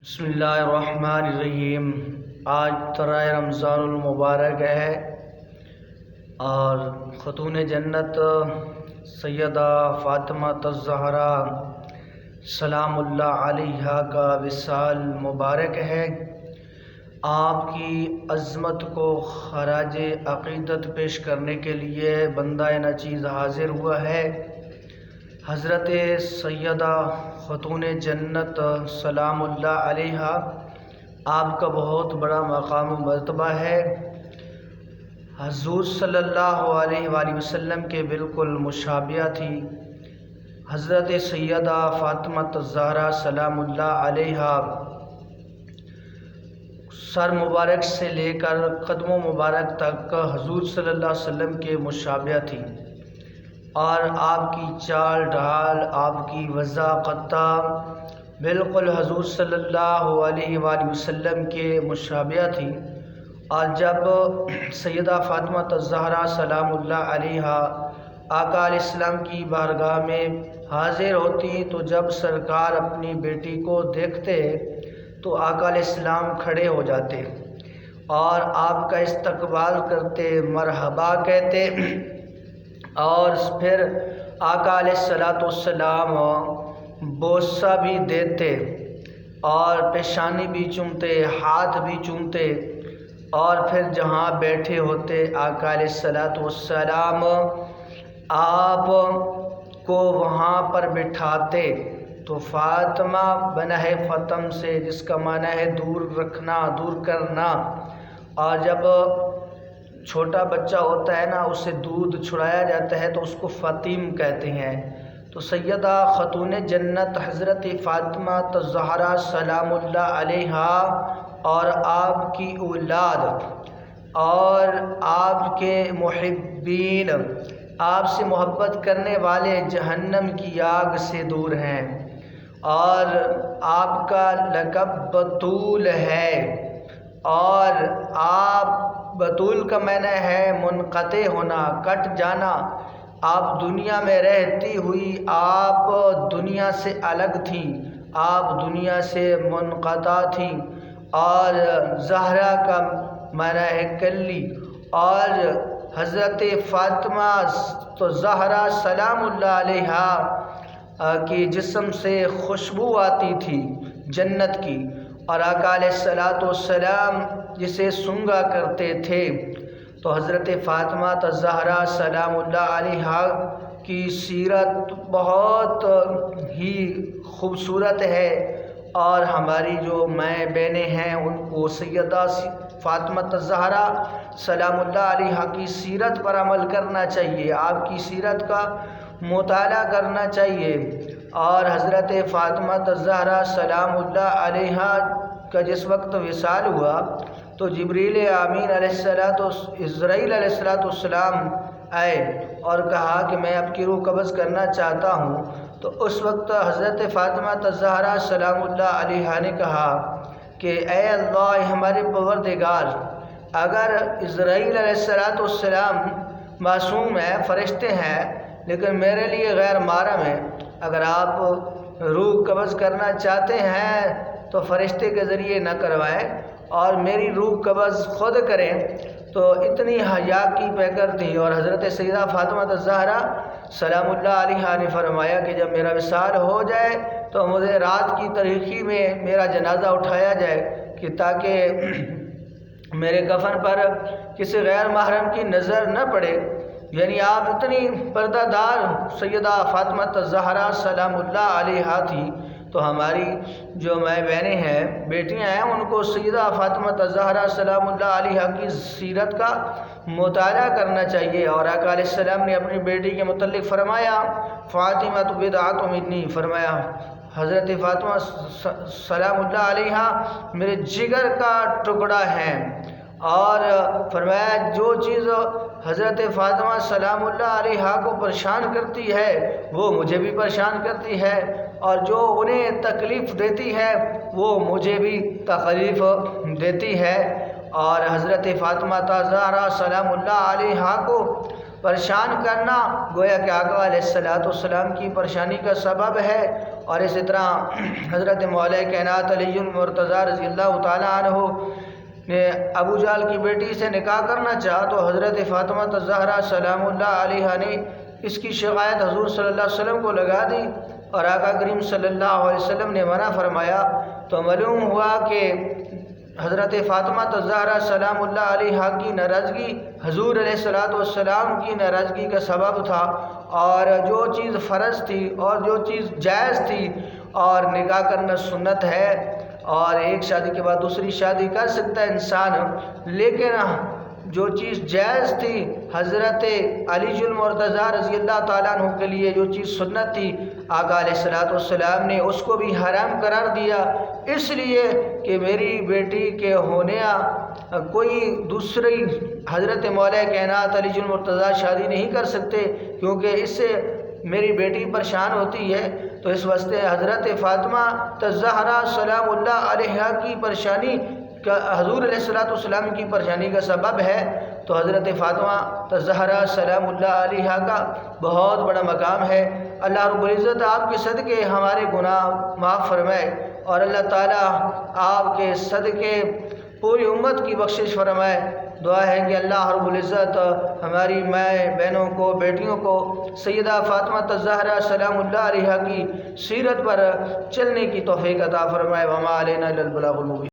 بسم اللہ الرحمن الرحیم۔ آج ترائے رمضان المبارک ہے اور خاتون جنت سیدہ فاطمہ الزہرا سلام اللہ علیہا کا وصال مبارک ہے۔ آپ کی عظمت کو خراج عقیدت پیش کرنے کے لیے بندہ ناچیز حاضر ہوا ہے۔ حضرت سیدہ خاتون جنت سلام اللہ علیہا آپ کا بہت بڑا مقام و مرتبہ ہے۔ حضور صلی اللہ علیہ وآلہ وسلم کے بالکل مشابہہ تھی۔ حضرت سیدہ فاطمہ الزہرا سلام اللہ علیہا سر مبارک سے لے کر قدموں مبارک تک حضور صلی اللہ علیہ وسلم کے مشابہہ تھی، اور آپ کی چال ڈھال، آپ کی وضاحت بالکل حضور صلی اللہ علیہ وآلہ وسلم کے مشابہہ تھی۔ اور جب سیدہ فاطمہ الزہرا سلام اللہ علیہا آقا علیہ السلام کی بارگاہ میں حاضر ہوتی تو جب سرکار اپنی بیٹی کو دیکھتے تو آقا علیہ السلام کھڑے ہو جاتے اور آپ کا استقبال کرتے، مرحبا کہتے، اور پھر آقا علیہ السلام بوسہ بھی دیتے اور پیشانی بھی چومتے، ہاتھ بھی چومتے، اور پھر جہاں بیٹھے ہوتے آقا علیہ السلام آپ کو وہاں پر بٹھاتے۔ تو فاطمہ بنا ہے فتم سے، جس کا معنی ہے دور رکھنا، دور کرنا، اور جب چھوٹا بچہ ہوتا ہے نا، اسے دودھ چھڑایا جاتا ہے تو اس کو فاطم کہتے ہیں۔ تو سیدہ خاتون جنت حضرت فاطمہ الزہرا سلام اللہ علیہا اور آپ کی اولاد اور آپ کے محبین، آپ سے محبت کرنے والے جہنم کی آگ سے دور ہیں، اور آپ کا لقب بطول ہے، اور آپ بطول کا معنی ہے منقطع ہونا، کٹ جانا۔ آپ دنیا میں رہتی ہوئی آپ دنیا سے الگ تھی، آپ دنیا سے منقطع تھی، اور زہرا کا معنی ہے کلی، اور حضرت فاطمہ زہرا سلام اللہ علیہا کے جسم سے خوشبو آتی تھی جنت کی، اور آقا علیہ السلام جسے سونگا کرتے تھے۔ تو حضرت فاطمہ الزہرا سلام اللہ علیہا کی سیرت بہت ہی خوبصورت ہے، اور ہماری جو مائیں بہنیں ہیں ان کو سیدہ فاطمہ الزہرا سلام اللہ علیہا کی سیرت پر عمل کرنا چاہیے، آپ کی سیرت کا مطالعہ کرنا چاہیے۔ اور حضرت فاطمہ الزہرا سلام اللہ علیہا کا جس وقت وصال ہوا تو جبریل امین اسرائیل علیہ السلام آئے اور کہا کہ میں آپ کی روح قبض کرنا چاہتا ہوں۔ تو اس وقت حضرت فاطمہ الزہرا سلام اللہ علیہا نے کہا کہ اے اللہ ہمارے پروردگار، اگر اسرائیل علیہ السلام معصوم ہے، فرشتے ہیں، لیکن میرے لیے غیر محرم ہے، اگر آپ روح قبض کرنا چاہتے ہیں تو فرشتے کے ذریعے نہ کروائیں اور میری روح قبض خود کریں۔ تو اتنی حیا کی پیکر تھی، اور حضرت سیدہ فاطمہ الزہرا سلام اللہ علیہا نے فرمایا کہ جب میرا وصال ہو جائے تو مجھے رات کی تاریکی میں میرا جنازہ اٹھایا جائے، کہ تاکہ میرے کفن پر کسی غیر محرم کی نظر نہ پڑے۔ یعنی آپ اتنی پردہ دار سیدہ فاطمہ الزہرا سلام اللہ علیہا تھی، تو ہماری جو مائیں بہنیں ہیں، بیٹیاں ہیں، ان کو سیدہ فاطمہ الزہرا سلام اللہ علیہا کی سیرت کا مطالعہ کرنا چاہیے۔ اور آقا علیہ السلام نے اپنی بیٹی کے متعلق فرمایا فاطمہ بضعۃ منی، فرمایا حضرت فاطمہ سلام اللہ علیہا میرے جگر کا ٹکڑا ہے، اور فرمایا جو چیز حضرت فاطمہ سلام اللہ علیہا کو پریشان کرتی ہے وہ مجھے بھی پریشان کرتی ہے، اور جو انہیں تکلیف دیتی ہے وہ مجھے بھی تکلیف دیتی ہے۔ اور حضرت فاطمہ الزہرا سلام اللہ علیہا کو پریشان کرنا گویا کہ آقا علیہ الصلوۃ والسلام کی پریشانی کا سبب ہے۔ اور اسی طرح حضرت مولا کائنات علی المرتضیٰ رضی اللہ تعالیٰ عنہ نے ابو جہل کی بیٹی سے نکاح کرنا چاہا تو حضرت فاطمہ الزہرا سلام اللہ علیہا نے اس کی شکایت حضور صلی اللہ علیہ وسلم کو لگا دی اور آقا کریم صلی اللہ علیہ وسلم نے منع فرمایا۔ تو معلوم ہوا کہ حضرت فاطمہ الزہرا سلام اللہ علیہا کی ناراضگی حضور علیہ الصلوۃ والسلام کی ناراضگی کا سبب تھا، اور جو چیز فرض تھی اور جو چیز جائز تھی، اور نکاح کرنا سنت ہے اور ایک شادی کے بعد دوسری شادی کر سکتا ہے انسان، لیکن جو چیز جائز تھی حضرت علی المرتضیٰ رضی اللہ تعالیٰ عنہ کے لیے جو چیز سنت تھی، آقا علیہ الصلوۃ والسلام نے اس کو بھی حرام قرار دیا، اس لیے کہ میری بیٹی کے ہونے کوئی دوسری حضرت مولا کائنات علی المرتضیٰ شادی نہیں کر سکتے، کیونکہ اس سے میری بیٹی پریشان ہوتی ہے۔ تو اس واسطے حضرت فاطمہ الزہرا سلام اللہ علیہا کی پریشانی حضور علیہ الصلوۃ والسلام کی پریشانی کا سبب ہے۔ تو حضرت فاطمہ الزہرا سلام اللہ علیہا کا بہت بڑا مقام ہے۔ اللہ رب العزت آپ کے صدقے ہمارے گناہ معاف فرمائے، اور اللہ تعالیٰ آپ کے صدقے پوری امت کی بخشش فرمائے۔ دعا ہے کہ اللہ رب العزت ہماری مائیں بہنوں کو، بیٹیوں کو سیدہ فاطمہ الزہرا سلام اللہ علیہا کی سیرت پر چلنے کی توفیق عطا فرمائے۔ وما علینا الا البلاغ المبین۔